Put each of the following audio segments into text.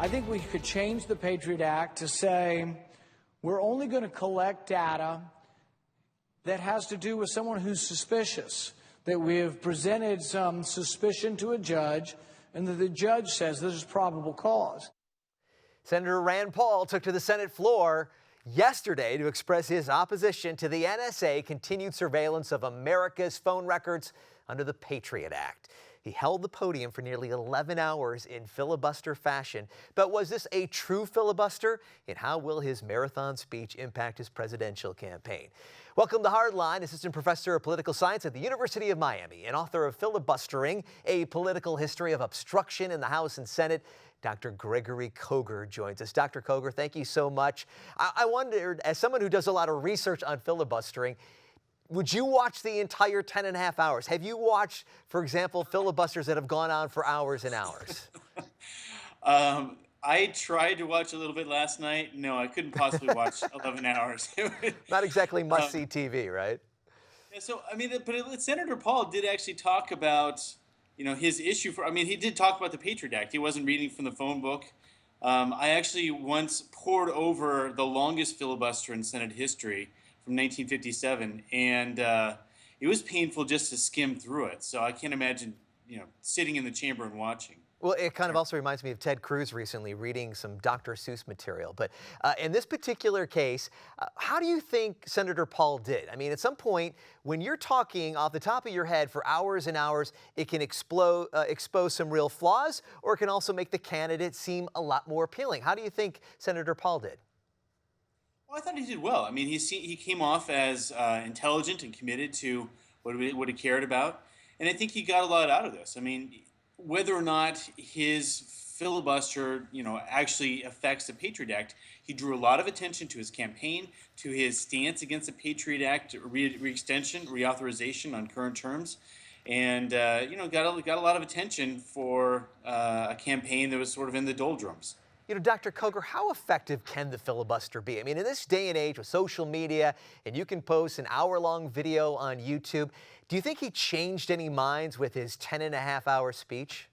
I think we could change the Patriot Act to say we're only going to collect data that has to do with someone who's suspicious, that we have presented some suspicion to a judge, and that the judge says this is probable cause. Senator Rand Paul took to the Senate floor yesterday to express his opposition to the NSA continued surveillance of America's phone records under the Patriot Act. He held the podium for nearly 11 hours in filibuster fashion. But was this a true filibuster? And how will his marathon speech impact his presidential campaign? Welcome to Hardline, Assistant Professor of Political Science at the University of Miami and author of Filibustering, A Political History of Obstruction in the House and Senate. Dr. Gregory Koger joins us. Dr. Koger, thank you so much. I wondered, as someone who does a lot of research on filibustering, would you watch the entire 10 and a half hours? Have you watched, for example, filibusters that have gone on for hours and hours? I tried to watch a little bit last night. No, I couldn't possibly watch 11 hours. Not exactly must-see TV, right? Yeah, so, I mean, but Senator Paul did actually talk about, his issue he did talk about the Patriot Act. He wasn't reading from the phone book. I actually once pored over the longest filibuster in Senate history from 1957, and it was painful just to skim through it. So I can't imagine, sitting in the chamber and watching. Well, it kind of also reminds me of Ted Cruz recently reading some Dr. Seuss material. But in this particular case, how do you think Senator Paul did? I mean, at some point, when you're talking off the top of your head for hours and hours, it can expose some real flaws, or it can also make the candidate seem a lot more appealing. How do you think Senator Paul did? Well, I thought he did well. I mean, he came off as intelligent and committed to what he cared about. And I think he got a lot out of this. I mean, whether or not his filibuster, actually affects the Patriot Act, he drew a lot of attention to his campaign, to his stance against the Patriot Act re-extension, reauthorization on current terms, and got a lot of attention for a campaign that was sort of in the doldrums. Dr. Koger, how effective can the filibuster be? I mean, in this day and age with social media, and you can post an hour-long video on YouTube, do you think he changed any minds with his 10-and-a-half-hour speech?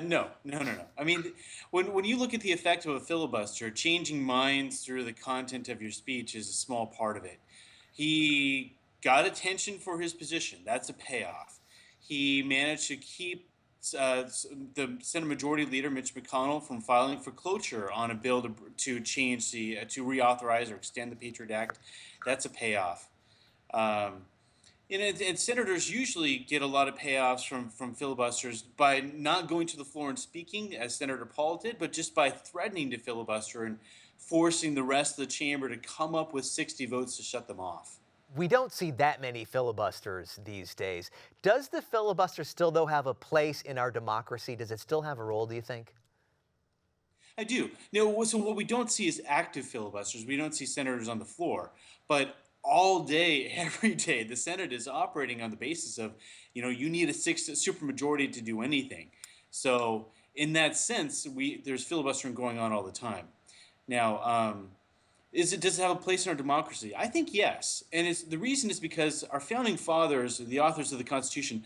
No. I mean, when you look at the effect of a filibuster, changing minds through the content of your speech is a small part of it. He got attention for his position. That's a payoff. He managed to keep the Senate Majority Leader, Mitch McConnell, from filing for cloture on a bill to change to reauthorize or extend the Patriot Act. That's a payoff. And senators usually get a lot of payoffs from filibusters by not going to the floor and speaking, as Senator Paul did, but just by threatening to filibuster and forcing the rest of the chamber to come up with 60 votes to shut them off. We don't see that many filibusters these days. Does the filibuster still, though, have a place in our democracy? Does it still have a role, do you think? I do. So what we don't see is active filibusters. We don't see senators on the floor. But all day, every day, the Senate is operating on the basis of, you need a supermajority to do anything. So in that sense, there's filibustering going on all the time. Now, does it have a place in our democracy? I think yes. And the reason is because our founding fathers, the authors of the Constitution,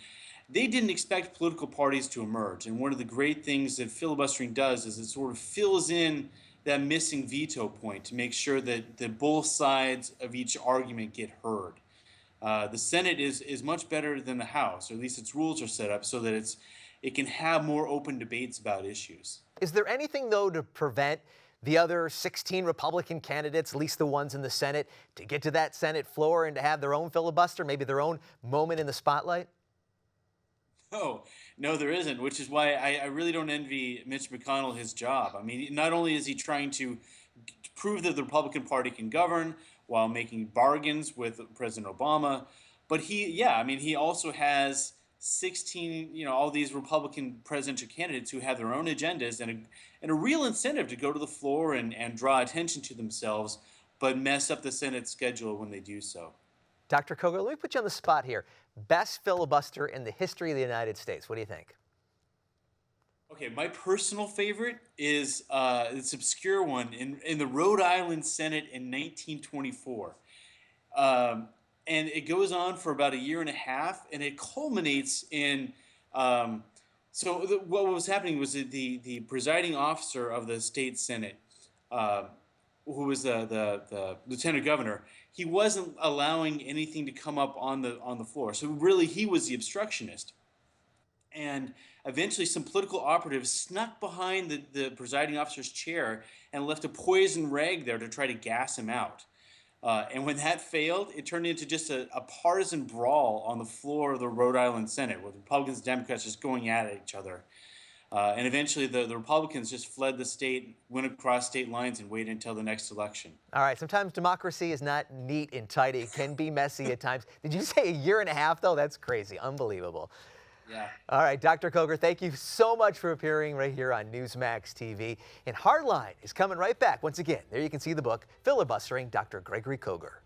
they didn't expect political parties to emerge. And one of the great things that filibustering does is it sort of fills in that missing veto point to make sure that both sides of each argument get heard. The Senate is much better than the House, or at least its rules are set up so that it can have more open debates about issues. Is there anything, though, to prevent the other 16 Republican candidates, at least the ones in the Senate, to get to that Senate floor and to have their own filibuster, maybe their own moment in the spotlight? No, there isn't, which is why I really don't envy Mitch McConnell his job. I mean, not only is he trying to prove that the Republican Party can govern while making bargains with President Obama, but he also has 16, all these Republican presidential candidates who have their own agendas and a real incentive to go to the floor and draw attention to themselves, but mess up the Senate schedule when they do so. Dr. Koger, let me put you on the spot here. Best filibuster in the history of the United States. What do you think? Okay, my personal favorite is this obscure one in the Rhode Island Senate in 1924. And it goes on for about a year and a half, and it culminates in So what was happening was that the presiding officer of the state senate, uh, who was the lieutenant governor, he wasn't allowing anything to come up on the floor. So really, he was the obstructionist. And eventually, some political operatives snuck behind the presiding officer's chair and left a poison rag there to try to gas him out. And when that failed, it turned into just a partisan brawl on the floor of the Rhode Island Senate, with Republicans and Democrats just going at each other. And eventually, the Republicans just fled the state, went across state lines, and waited until the next election. All right, sometimes democracy is not neat and tidy. It can be messy at times. Did you say a year and a half, though? That's crazy. Unbelievable. Yeah. All right, Dr. Koger, thank you so much for appearing right here on Newsmax TV. And Hardline is coming right back. Once again, there you can see the book, Filibustering, Dr. Gregory Koger.